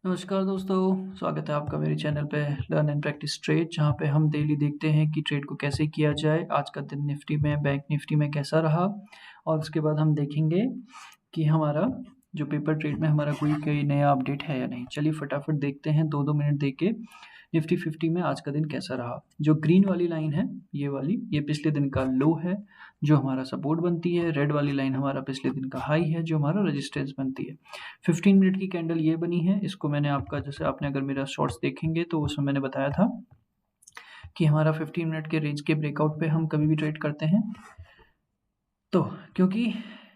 नमस्कार दोस्तों, स्वागत है आपका मेरे चैनल पे लर्न एंड प्रैक्टिस ट्रेड, जहाँ पे हम डेली देखते हैं कि ट्रेड को कैसे किया जाए। आज का दिन निफ्टी में, बैंक निफ्टी में कैसा रहा और उसके बाद हम देखेंगे कि हमारा जो पेपर ट्रेड में हमारा कोई नया अपडेट है या नहीं। चलिए फटाफट देखते हैं 2-2 मिनट देख के निफ्टी 50 में आज का दिन कैसा रहा। जो ग्रीन वाली लाइन है ये वाली, ये पिछले दिन का लो है जो हमारा सपोर्ट बनती है। रेड वाली लाइन हमारा पिछले दिन का हाई है जो हमारा रेजिस्टेंस बनती है। 15 मिनट की कैंडल ये बनी है। इसको मैंने आपका, जैसे आपने अगर मेरा शॉर्ट्स देखेंगे तो उसमें मैंने बताया था कि हमारा 15 मिनट के रेंज के ब्रेकआउट पे हम कभी भी ट्रेड करते हैं। तो क्योंकि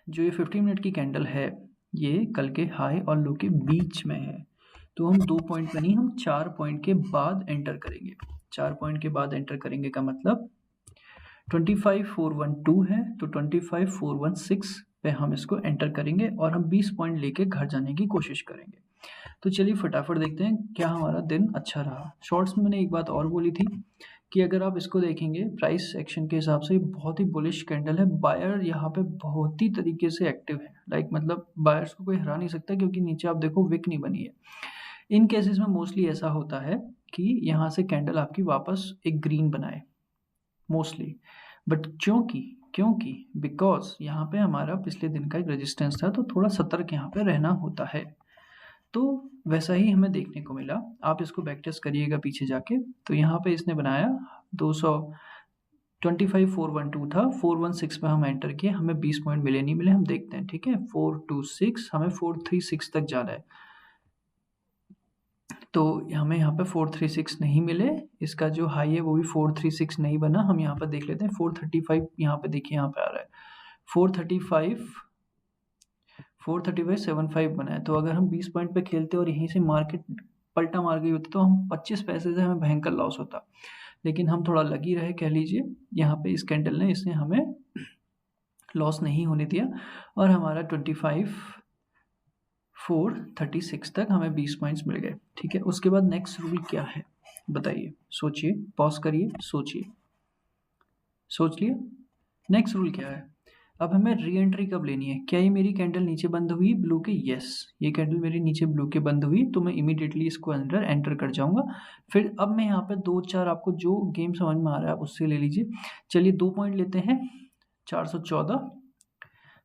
जो ये 15 मिनट की कैंडल है ये कल के हाई और लो के बीच में है, तो हम 2 पॉइंट पे नहीं, हम 4 पॉइंट के बाद एंटर करेंगे। 4 पॉइंट के बाद एंटर करेंगे का मतलब 25,412 है तो 25,416 पे हम इसको एंटर करेंगे और हम 20 पॉइंट लेके घर जाने की कोशिश करेंगे। तो चलिए फटाफट देखते हैं क्या हमारा दिन अच्छा रहा। शॉर्ट्स में मैंने एक बात और बोली थी कि अगर आप इसको देखेंगे प्राइस एक्शन के हिसाब से बहुत ही बुलिश कैंडल है। बायर यहाँ पे बहुत ही तरीके से एक्टिव है, मतलब बायर्स को कोई हरा नहीं सकता, क्योंकि नीचे आप देखो विक नहीं बनी है। इन केसेस में मोस्टली ऐसा होता है कि यहाँ से कैंडल आपकी वापस एक ग्रीन बनाए मोस्टली, बट क्योंकि क्योंकि बिकॉज यहाँ पे हमारा पिछले दिन का एक रेजिस्टेंस था, तो थोड़ा सतर्क यहाँ पे रहना होता है। तो वैसा ही हमें देखने को मिला। आप इसको बैक टेस्ट करिएगा पीछे जाके। तो यहाँ पे इसने बनाया 25,412 था, 416 पे हम एंटर किए, हमें 20 पॉइंट मिले नहीं मिले हम देखते हैं। ठीक है, 426, हमें 436 तक जाना है, तो हमें यहाँ पे 436 नहीं मिले। इसका जो हाई है वो भी 436 नहीं बना। हम यहाँ पर देख लेते हैं 435, यहाँ पे देखिए यहाँ पे आ रहा है 435.75 बना है। तो अगर हम 20 पॉइंट पे खेलते और यहीं से मार्केट पलटा मार गई होती तो हम 25 पैसे से हमें भयंकर लॉस होता, लेकिन हम थोड़ा लगी रहे कह लीजिए। यहाँ पे इस कैंडल ने, इसने हमें लॉस नहीं होने दिया और हमारा 25,436 तक हमें 20 पॉइंट्स मिल गए। ठीक है, उसके बाद नेक्स्ट रूल क्या है बताइए, सोचिए, पॉज करिए, सोचिए, सोच लिए नेक्स्ट रूल क्या है। अब हमें री एंट्री कब लेनी है। क्या ये मेरी कैंडल नीचे बंद हुई ब्लू के? यस, ये कैंडल मेरी नीचे ब्लू के बंद हुई, तो मैं इमीडिएटली इसको अंदर एंटर कर जाऊंगा। फिर अब मैं यहाँ पे 2-4 आपको जो गेम समझ में आ रहा है आप उससे ले लीजिए। चलिए 2 पॉइंट लेते हैं, 414।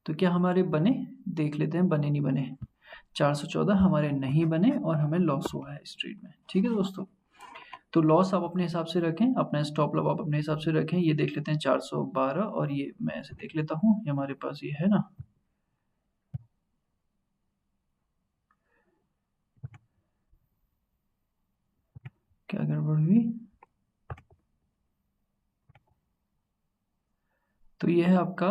तो क्या हमारे बने, देख लेते हैं बने नहीं बने। 414 हमारे नहीं बने और हमें लॉस हुआ है इस ट्रेड में। ठीक है दोस्तों, तो लॉस आप अपने हिसाब से रखें, अपना स्टॉप लॉस आप अपने हिसाब से रखें। ये देख लेते हैं 412, और ये मैं ऐसे देख लेता हूँ, ये हमारे पास ये है ना, क्या गड़बड़ हुई। तो ये है आपका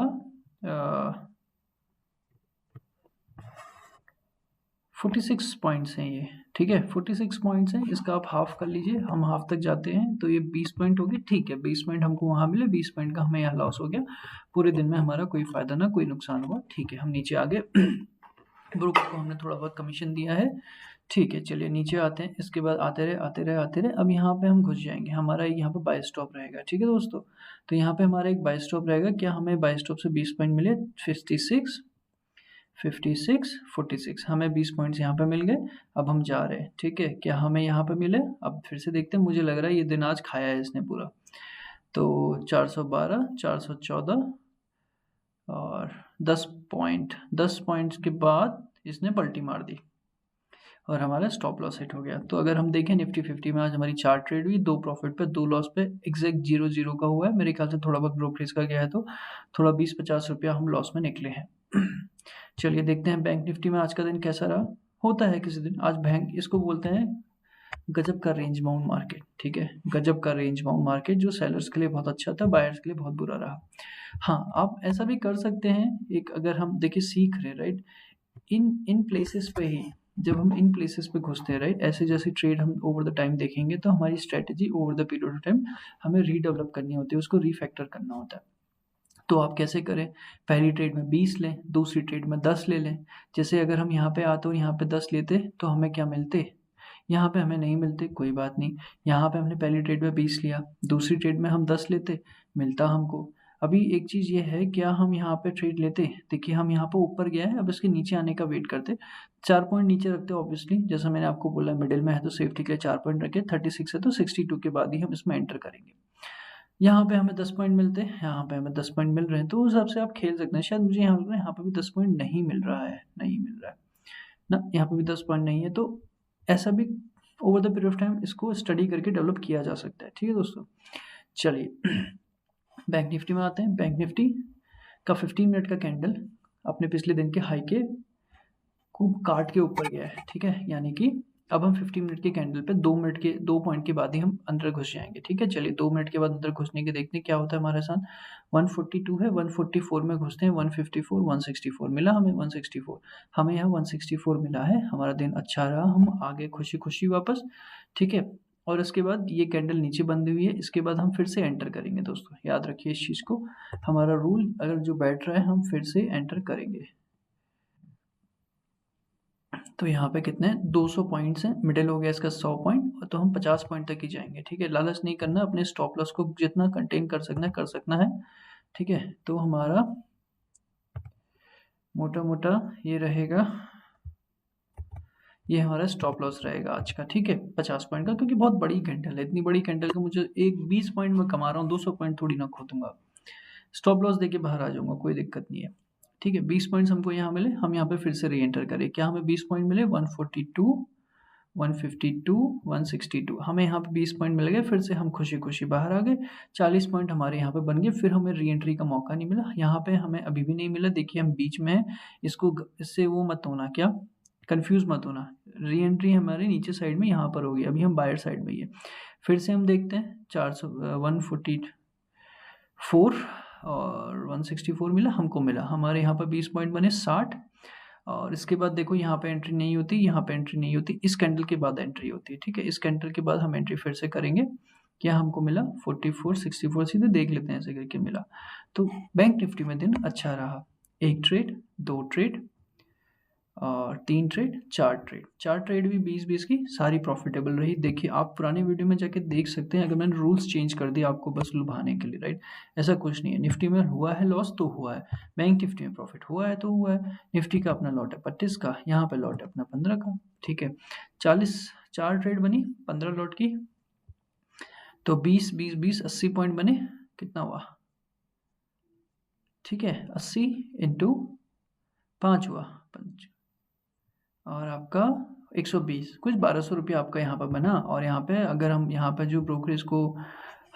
46 पॉइंट्स हैं ये। ठीक है, 46 पॉइंट्स हैं, इसका आप हाफ कर लीजिए। हम हाफ तक जाते हैं तो ये 20 पॉइंट हो गए। ठीक है, 20 पॉइंट हमको वहाँ मिले, 20 पॉइंट का हमें यहाँ लॉस हो गया। पूरे दिन में हमारा कोई फायदा ना कोई नुकसान हुआ। ठीक है, हम नीचे आ गए। ब्रोकर को हमने थोड़ा बहुत कमीशन दिया है। ठीक है, चलिए नीचे आते हैं। इसके बाद आते रहे आते रहे आते रहे, अब यहाँ पे हम घुस जाएंगे। हमारा यहाँ पे बाय स्टॉप रहेगा। ठीक है दोस्तों, तो यहाँ पे हमारा एक बाय स्टॉप रहेगा। क्या हमें बाय स्टॉप से 20 पॉइंट मिले? 56, 56, 46, हमें 20 पॉइंट्स यहाँ पे मिल गए। अब हम जा रहे हैं। ठीक है, क्या हमें यहाँ पे मिले? अब फिर से देखते हैं, मुझे लग रहा है ये दिन आज खाया है इसने पूरा। तो 412, 414 और 10 पॉइंट्स के बाद इसने पलटी मार दी और हमारा स्टॉप लॉस हिट हो गया। तो अगर हम देखें निफ्टी 50 में आज हमारी 4 ट्रेड हुई, 2 प्रॉफिट पे 2 लॉस पे, एग्जैक्ट 0-0 का हुआ है। मेरे ख्याल से थोड़ा बहुत ब्रोकरेज का गया है, तो थोड़ा 20-50 रुपया हम लॉस में निकले हैं। चलिए देखते हैं बैंक निफ्टी में आज का दिन कैसा रहा। होता है किसी दिन, आज बैंक इसको बोलते हैं गजब का रेंज बाउंड मार्केट। ठीक है, गजब का रेंज बाउंड मार्केट, जो सेलर्स के लिए बहुत अच्छा था, बायर्स के लिए बहुत बुरा रहा। हाँ, आप ऐसा भी कर सकते हैं एक, अगर हम देखिए सीख रहे, राइट, इन इन प्लेसेस पे ही, जब हम इन प्लेसेस पे घुसते हैं, राइट, ऐसे जैसे ट्रेड हम ओवर द टाइम देखेंगे तो हमारी strategy over the period of time हमें रीडेवलप करनी होती है, उसको रीफैक्टर करना होता है। तो आप कैसे करें? पहली ट्रेड में 20 लें, दूसरी ट्रेड में 10 ले लें। जैसे अगर हम यहाँ पे आते और यहाँ पे 10 लेते तो हमें क्या मिलते? यहाँ पे हमें नहीं मिलते, कोई बात नहीं। यहाँ पे हमने पहली ट्रेड में 20 लिया, दूसरी ट्रेड में हम 10 लेते, मिलता हमको। अभी एक चीज़ ये है, क्या हम यहाँ पे ट्रेड लेते? देखिए हम यहाँ पे ऊपर गया है, अब इसके नीचे आने का वेट करते। 4 पॉइंट नीचे रखते ऑब्वियसली, जैसा मैंने आपको बोला मिडिल में है तो सेफ्टी के लिए 4 पॉइंट रखे, 36 है तो 62 के बाद ही हम इसमें एंटर करेंगे। यहाँ पे हमें 10 पॉइंट मिलते हैं, यहाँ पे हमें 10 पॉइंट मिल रहे हैं, तो उस हिसाब से आप खेल सकते हैं। शायद मुझे यहाँ लग रहा है यहाँ पे भी 10 पॉइंट नहीं मिल रहा है, नहीं मिल रहा है ना, यहाँ पे भी 10 पॉइंट नहीं है, तो ऐसा भी over the period of time इसको स्टडी करके डेवलप किया जा सकता है। ठीक है दोस्तों, चलिए बैंक निफ्टी में आते हैं। बैंक निफ्टी का 15 मिनट का कैंडल अपने पिछले दिन के हाई के को काट के ऊपर गया है। ठीक है, यानी कि अब हम 15 मिनट के कैंडल पे 2 पॉइंट के बाद ही हम अंदर घुस जाएंगे। ठीक है, चलिए 2 मिनट के बाद अंदर घुसने के देखते हैं क्या होता है हमारे साथ। 142 है, 144 में घुसते हैं, 154, 164 मिला हमें, 164 हमें यहाँ 164 मिला है। हमारा दिन अच्छा रहा, हम आगे खुशी खुशी वापस। ठीक है, और इसके बाद ये कैंडल नीचे बंदी हुई है, इसके बाद हम फिर से एंटर करेंगे। दोस्तों याद रखिए इस चीज़ को, हमारा रूल अगर जो बैठ रहा है हम फिर से एंटर करेंगे। तो यहाँ पे कितने 200 पॉइंट्स हैं, मिडिल हो गया इसका 100 पॉइंट, तो हम 50 पॉइंट तक ही जाएंगे। ठीक है, लालच नहीं करना, अपने स्टॉप लॉस को जितना कंटेन कर सकना है। ठीक है, तो हमारा मोटा मोटा ये रहेगा, ये हमारा स्टॉप लॉस रहेगा आज का। ठीक है, 50 पॉइंट का, क्योंकि बहुत बड़ी कैंडल है, इतनी बड़ी कैंडल का मुझे एक 20 पॉइंट में कमा रहा हूँ, 200 पॉइंट थोड़ी ना खो दूंगा। स्टॉप लॉस देके बाहर आ जाऊंगा, कोई दिक्कत नहीं है। ठीक है, 20 पॉइंट्स हमको यहाँ मिले, हम यहाँ पे फिर से री एंटर करें। क्या हमें 20 पॉइंट मिले? 142, 152, 162, हमें यहाँ पे 20 पॉइंट मिल गए, फिर से हम खुशी खुशी बाहर आ गए। 40 पॉइंट हमारे यहाँ पे बन गए, फिर हमें री एंट्री का मौका नहीं मिला। यहाँ पे हमें अभी भी नहीं मिला, देखिए हम बीच में हैं, इससे वो मत होना, क्या कंफ्यूज मत होना। री एंट्री हमारे नीचे साइड में यहाँ पर होगी, अभी हम बायर साइड में ही है। फिर से हम देखते हैं 144 और 164 मिला हमको, मिला हमारे यहाँ पर 20 पॉइंट बने 60। और इसके बाद देखो यहाँ पे एंट्री नहीं होती, यहाँ पे एंट्री नहीं होती, इस कैंडल के बाद एंट्री होती है। ठीक है, इस कैंडल के बाद हम एंट्री फिर से करेंगे। क्या हमको मिला? 44, 64 सीधे देख लेते हैं ऐसे करके मिला। तो बैंक निफ्टी में दिन अच्छा रहा, 1 ट्रेड, 2 ट्रेड और 3 ट्रेड, 4 ट्रेड भी 20-20 की सारी प्रॉफिटेबल रही। देखिए आप पुराने वीडियो में जाके देख सकते हैं, अगर मैंने रूल्स चेंज कर दिया आपको बस लुभाने के लिए, राइट? ऐसा कुछ नहीं है, निफ्टी में हुआ है लॉस तो हुआ है, बैंक निफ्टी में प्रॉफिट हुआ है तो हुआ है। निफ्टी का अपना लॉट है 25 का, यहाँ पे लॉट है अपना 15 का। ठीक है, 4 ट्रेड बनी 15 लॉट की, तो 20, 80 पॉइंट बने, कितना हुआ? ठीक है, 80 इंटू 5 हुआ 5, और आपका 120, कुछ 1200 रुपये आपका यहाँ पर बना। और यहाँ पे अगर हम यहाँ पे जो ब्रोकरेज को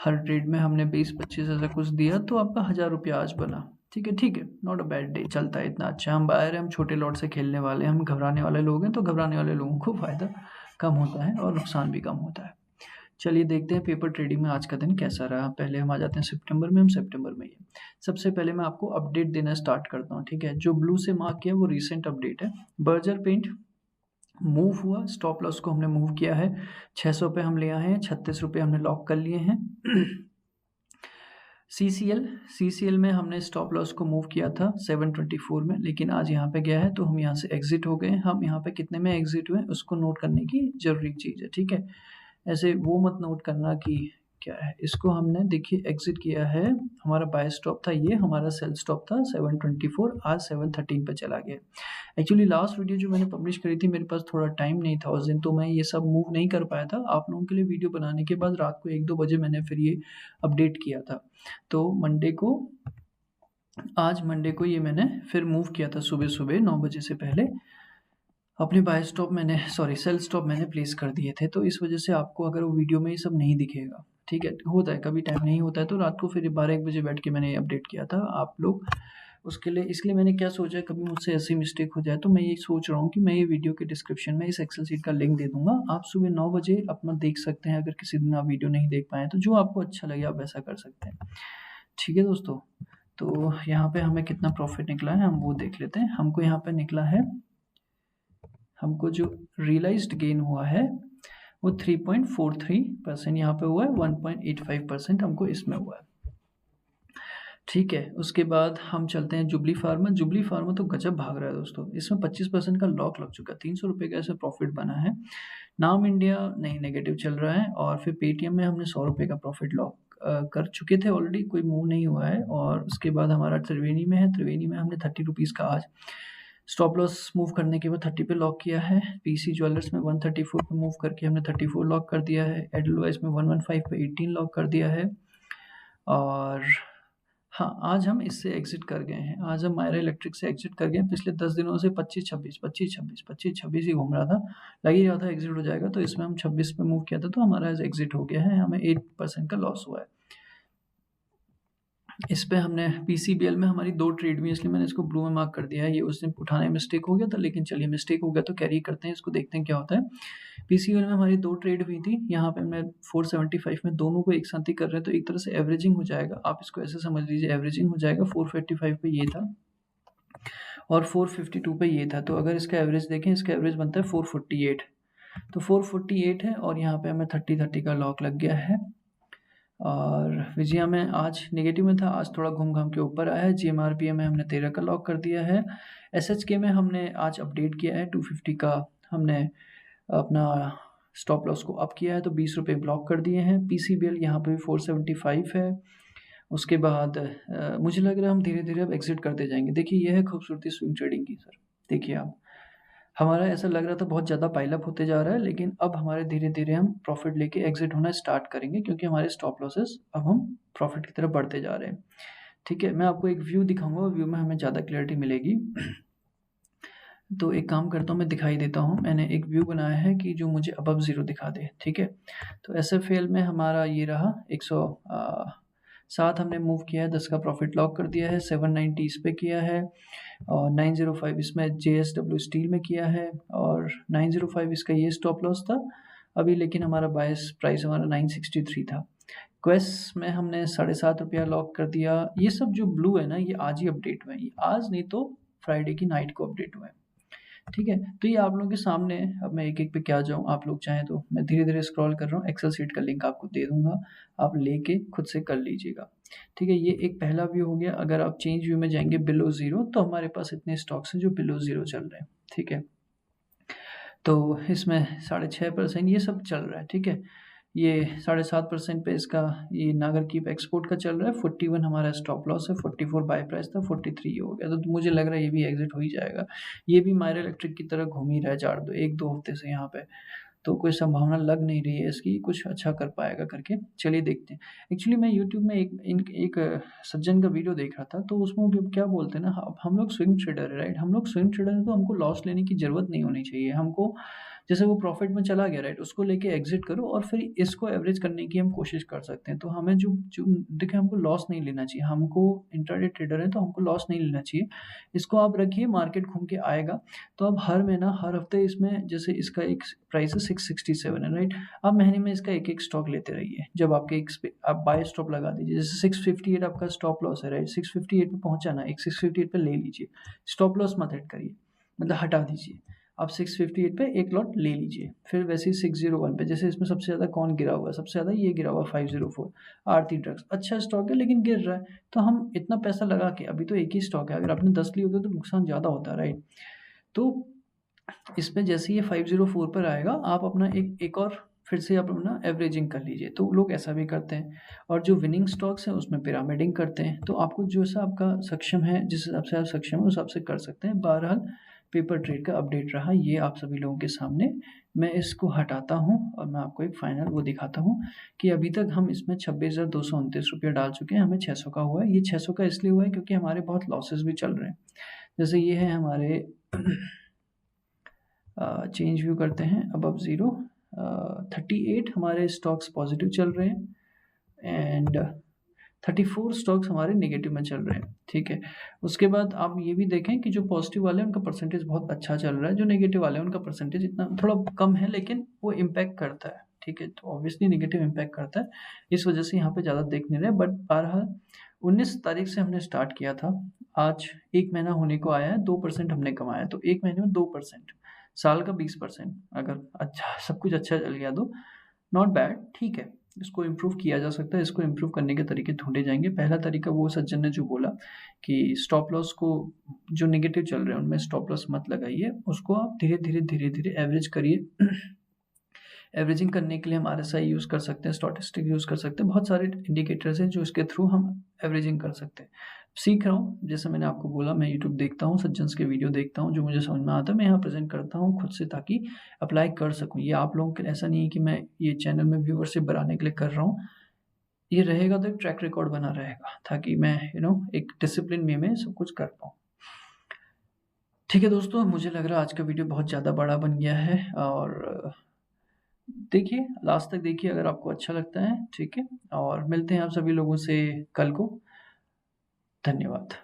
हर ट्रेड में हमने 20-25 ऐसा कुछ दिया, तो आपका 1000 रुपया आज बना। ठीक है, नॉट अ बैड डे, चलता है इतना अच्छा। हम बाहर हैं, हम छोटे लॉट से खेलने वाले हैं, हम घबराने वाले लोग हैं, तो घबराने वाले लोगों को फ़ायदा कम होता है और नुकसान भी कम होता है। चलिए देखते हैं पेपर ट्रेडिंग में आज का दिन कैसा रहा। पहले हम आ जाते हैं सितंबर में, हम सितंबर में ही सबसे पहले मैं आपको अपडेट देना स्टार्ट करता हूँ। ठीक है, जो ब्लू से मार्क किया वो रिसेंट अपडेट है। बर्जर पेंट मूव हुआ, स्टॉप लॉस को हमने मूव किया है, 600 पे हम ले आए हैं, 36 रुपये हमने लॉक कर लिए हैं। CCL में हमने स्टॉप लॉस को मूव किया था 724 में, लेकिन आज यहाँ पे गया है तो हम यहाँ से एग्जिट हो गए। हम यहाँ पे कितने में एग्जिट हुए उसको नोट करने की जरूरी चीज़ है। ठीक है, ऐसे वो मत नोट करना कि क्या है, इसको हमने देखिए एग्जिट किया है, हमारा बाय स्टॉप था ये, हमारा सेल स्टॉप था 724, आज 713 पे चला गया। एक्चुअली लास्ट वीडियो जो मैंने पब्लिश करी थी, मेरे पास थोड़ा टाइम नहीं था उस दिन, तो मैं ये सब मूव नहीं कर पाया था। आप लोगों के लिए वीडियो बनाने के बाद रात को 1-2 बजे मैंने फिर ये अपडेट किया था। तो आज मंडे को ये मैंने फिर मूव किया था सुबह 9 बजे से पहले। अपने बाय स्टॉप सेल स्टॉप मैंने प्लेस कर दिए थे, तो इस वजह से आपको अगर वो वीडियो में ये सब नहीं दिखेगा। ठीक है, होता है कभी टाइम नहीं होता है, तो रात को फिर 12-1 बजे बैठ के मैंने अपडेट किया था आप लोग उसके लिए। इसलिए मैंने क्या सोचा, कभी मुझसे ऐसी मिस्टेक हो जाए, तो मैं ये सोच रहा हूँ कि मैं ये वीडियो के डिस्क्रिप्शन में इस एक्सेल शीट का लिंक दे दूंगा, आप सुबह 9 बजे अपना देख सकते हैं। अगर किसी दिन आप वीडियो नहीं देख पाए तो जो आपको अच्छा लगे आप वैसा कर सकते हैं। ठीक है दोस्तों, तो यहाँ पे हमें कितना प्रॉफिट निकला है हम वो देख लेते हैं। हमको यहाँ पे निकला है, हमको जो रियलाइज्ड गेन हुआ है वो 3.43% यहाँ पे हुआ है, 1.85% हमको इसमें हुआ है। ठीक है, उसके बाद हम चलते हैं जुबली फार्मा तो गजब भाग रहा है दोस्तों, इसमें 25% का लॉक लग चुका है, 300 रुपये का ऐसे प्रॉफिट बना है। नाम इंडिया नहीं, नेगेटिव चल रहा है। और फिर पेटीएम में हमने 100 रुपये का प्रॉफिट लॉक कर चुके थे ऑलरेडी, कोई मूव नहीं हुआ है। और उसके बाद हमारा त्रिवेणी में है, त्रिवेणी में हमने 30 रुपीज़ का आज स्टॉप लॉस मूव करने के बाद 30 पे लॉक किया है। पीसी ज्वेलर्स में 134 पे मूव करके हमने 34 लॉक कर दिया है। एडलवाइस में 115 पे 18 लॉक कर दिया है। और हाँ, आज हम इससे एग्जिट कर गए हैं। आज हम मायरा इलेक्ट्रिक से एग्जिट कर गए हैं। पिछले 10 दिनों से 25-26 25-26 25-26 ही घूम रहा था, लग ही रहा था एग्जिट हो जाएगा, तो इसमें हम 26 पे मूव किया था, तो हमारा आज एग्जिट हो गया है, हमें 8% का लॉस हुआ है। इस पे हमने पीसीबीएल में हमारी 2 ट्रेड हुई, इसलिए मैंने इसको ब्लू में मार्क कर दिया है। ये उस दिन उठाने में मिस्टेक हो गया था, लेकिन चलिए मिस्टेक हो गया तो कैरी करते हैं, इसको देखते हैं क्या होता है। पीसीबीएल में हमारी 2 ट्रेड हुई थी, यहाँ पे हमने 475 में दोनों को एक साथ ही कर रहे हैं, तो एक तरह से एवरेजिंग हो जाएगा। आप इसको ऐसे समझ लीजिए, एवरेजिंग हो जाएगा। 455 पे ये था और 452 पे ये था, तो अगर इसका एवरेज देखें, इसका एवरेज बनता है 448, तो 448 है और यहाँ पे हमें 30 का लॉक लग गया है। और विजया में आज नेगेटिव में था, आज थोड़ा घूम घाम के ऊपर आया है। जीएमआरपीए में हमने 13 का लॉक कर दिया है। एसएचके में हमने आज अपडेट किया है, 250 का हमने अपना स्टॉप लॉस को अप किया है, तो 20 रुपये ब्लॉक कर दिए हैं। पीसीबीएल यहाँ पे भी 475 है। उसके बाद मुझे लग रहा है हम धीरे धीरे अब एग्जिट करते जाएंगे। देखिए, यह है खूबसूरती स्विंग ट्रेडिंग की सर। देखिए आप, हमारा ऐसा लग रहा था बहुत ज़्यादा पाइलअप होते जा रहा है, लेकिन अब हमारे धीरे धीरे हम प्रॉफिट लेके एग्जिट होना स्टार्ट करेंगे, क्योंकि हमारे स्टॉप लॉसेस अब हम प्रॉफिट की तरफ बढ़ते जा रहे हैं। ठीक है, मैं आपको एक व्यू दिखाऊंगा, व्यू में हमें ज़्यादा क्लियरिटी मिलेगी। तो एक काम करता हूँ, मैं दिखाई देता हूँ। मैंने एक व्यू बनाया है कि जो मुझे अबव ज़ीरो दिखा दे। ठीक है, तो एसएफएल में हमारा ये रहा 107 हमने मूव किया है, 10 का प्रॉफिट लॉक कर दिया है। 790 इस पे किया है और 905 इसमें जेएसडब्ल्यू स्टील में किया है और 905 इसका ये स्टॉप लॉस था अभी, लेकिन हमारा बायस प्राइस हमारा 963 था। क्वेस्ट में हमने 7.5 रुपया लॉक कर दिया। ये सब जो ब्लू है ना, ये आज ही अपडेट हुए हैं, ये आज नहीं तो फ्राइडे की नाइट को अपडेट हुए हैं। ठीक है, तो ये आप लोगों के सामने है। अब मैं एक एक पे क्या जाऊँ, आप लोग चाहें तो मैं धीरे धीरे स्क्रॉल कर रहा हूँ, एक्सेल शीट का लिंक आपको दे दूंगा, आप लेके खुद से कर लीजिएगा। ठीक है, ये एक पहला व्यू हो गया। अगर आप चेंज व्यू में जाएंगे बिलो ज़ीरो, तो हमारे पास इतने स्टॉक्स हैं जो बिलो ज़ीरो चल रहे हैं। ठीक है, तो इसमें 6.5% ये सब चल रहा है। ठीक है, ये 7.5% पे इसका ये नागरकीप एक्सपोर्ट का चल रहा है। 41 हमारा स्टॉप लॉस है, 44 बाय प्राइस था, 43 हो गया, तो मुझे लग रहा है ये भी एग्जिट हो ही जाएगा। ये भी मायरा इलेक्ट्रिक की तरह घूम ही रहा है 1-2 हफ्ते से यहाँ पे, तो कोई संभावना लग नहीं रही है इसकी कुछ अच्छा कर पाएगा करके। चलिए देखते हैं। एक्चुअली मैं यूट्यूब में एक सज्जन का वीडियो देख रहा था, तो उसमें वो क्या बोलते हैं ना, हम लोग स्विंग ट्रेडर है, राइट। हम लोग स्विंग ट्रेडर हैं, तो हमको लॉस लेने की ज़रूरत नहीं होनी चाहिए। हमको जैसे वो प्रॉफिट में चला गया, राइट, उसको लेके एग्जिट करो और फिर इसको एवरेज करने की हम कोशिश कर सकते हैं। तो हमें जो जो देखिए, हमको लॉस नहीं लेना चाहिए। हमको इंट्राडे ट्रेडर है, तो हमको लॉस नहीं लेना चाहिए। इसको आप रखिए, मार्केट घूम के आएगा, तो अब हर महीना हर हफ्ते इसमें, जैसे इसका एक प्राइस है 667 है, राइट। अब महीने में इसका एक एक स्टॉक लेते रहिए। जब आपके एक आप बाय स्टॉप लगा दीजिए, जैसे 658 आपका स्टॉप लॉस है, राइट, 658 पे पहुंचा ना, एक 658 पे ले लीजिए। स्टॉप लॉस मत हिट करिए, मतलब हटा दीजिए। आप 658 पे एक लॉट ले लीजिए। फिर वैसे ही 601 पे, जैसे इसमें सबसे ज़्यादा कौन गिरा हुआ है, सबसे ज़्यादा ये गिरा हुआ 504 आरती ड्रग्स। अच्छा स्टॉक है लेकिन गिर रहा है, तो हम इतना पैसा लगा के, अभी तो एक ही स्टॉक है, अगर आपने 10 लिए होते तो नुकसान ज़्यादा होता है, राइट। तो इसमें जैसे ये 504 पर आएगा, आप अपना एक और फिर से आप अपना एवरेजिंग कर लीजिए। तो लोग ऐसा भी करते हैं, और जो विनिंग स्टॉक्स हैं उसमें पिरामिडिंग करते हैं। तो आपको जैसा आपका सक्षम है, जिस हिसाब से आप सक्षम है उस हिसाब से कर सकते हैं। बहरहाल पेपर ट्रेड का अपडेट रहा ये आप सभी लोगों के सामने। मैं इसको हटाता हूँ और मैं आपको एक फाइनल वो दिखाता हूँ कि अभी तक हम इसमें 26,229 रुपये डाल चुके हैं, हमें 600 का हुआ है। ये 600 का इसलिए हुआ है क्योंकि हमारे बहुत लॉसेस भी चल रहे हैं। जैसे ये है हमारे चेंज व्यू करते हैं, अबव ज़ीरो 38 हमारे स्टॉक्स पॉजिटिव चल रहे हैं एंड 34 स्टॉक्स हमारे नेगेटिव में चल रहे हैं। ठीक है, उसके बाद आप ये भी देखें कि जो पॉजिटिव वाले हैं उनका परसेंटेज बहुत अच्छा चल रहा है, जो नेगेटिव वाले हैं उनका परसेंटेज इतना थोड़ा कम है, लेकिन वो इम्पैक्ट करता है। ठीक है, तो ऑब्वियसली नेगेटिव इम्पैक्ट करता है, इस वजह से यहाँ पे ज़्यादा देख नहीं रहे। बट बहरहाल 19 तारीख से हमने स्टार्ट किया था, आज एक महीना होने को आया है, 2% हमने कमाया। तो एक महीने में 2%, साल का 20%, अगर अच्छा सब कुछ अच्छा चल गया तो नॉट बैड। ठीक है, इसको इम्प्रूव किया जा सकता है, इसको इम्प्रूव करने के तरीके ढूंढे जाएंगे। पहला तरीका वो सज्जन ने जो बोला कि स्टॉप लॉस को, जो नेगेटिव चल रहे हैं उनमें स्टॉप लॉस मत लगाइए, उसको आप धीरे धीरे धीरे धीरे एवरेज करिए। एवरेजिंग करने के लिए हम आरएसआई यूज़ कर सकते हैं, स्टैटिस्टिक यूज़ कर सकते हैं, बहुत सारे इंडिकेटर्स हैं जो इसके थ्रू हम एवरेजिंग कर सकते हैं। सीख रहा हूँ, जैसे मैंने आपको बोला मैं यूट्यूब देखता हूँ, सज्जन्स के वीडियो देखता हूँ, जो मुझे समझ में आता है मैं यहाँ प्रेज़ेंट करता हूँ खुद से ताकि अप्लाई कर सकूँ। ये आप लोगों के लिए ऐसा नहीं है कि मैं ये चैनल में व्यूअरशिप बढ़ाने के लिए कर रहा हूँ। ये रहेगा तो एक ट्रैक रिकॉर्ड बना रहेगा ताकि मैं एक डिसिप्लिन वे में सब कुछ कर पाऊँ। ठीक है दोस्तों, मुझे लग रहा है आज का वीडियो बहुत ज़्यादा बड़ा बन गया है और देखिए, लास्ट तक देखिए अगर आपको अच्छा लगता है, ठीक है? और मिलते हैं आप सभी लोगों से कल को। धन्यवाद।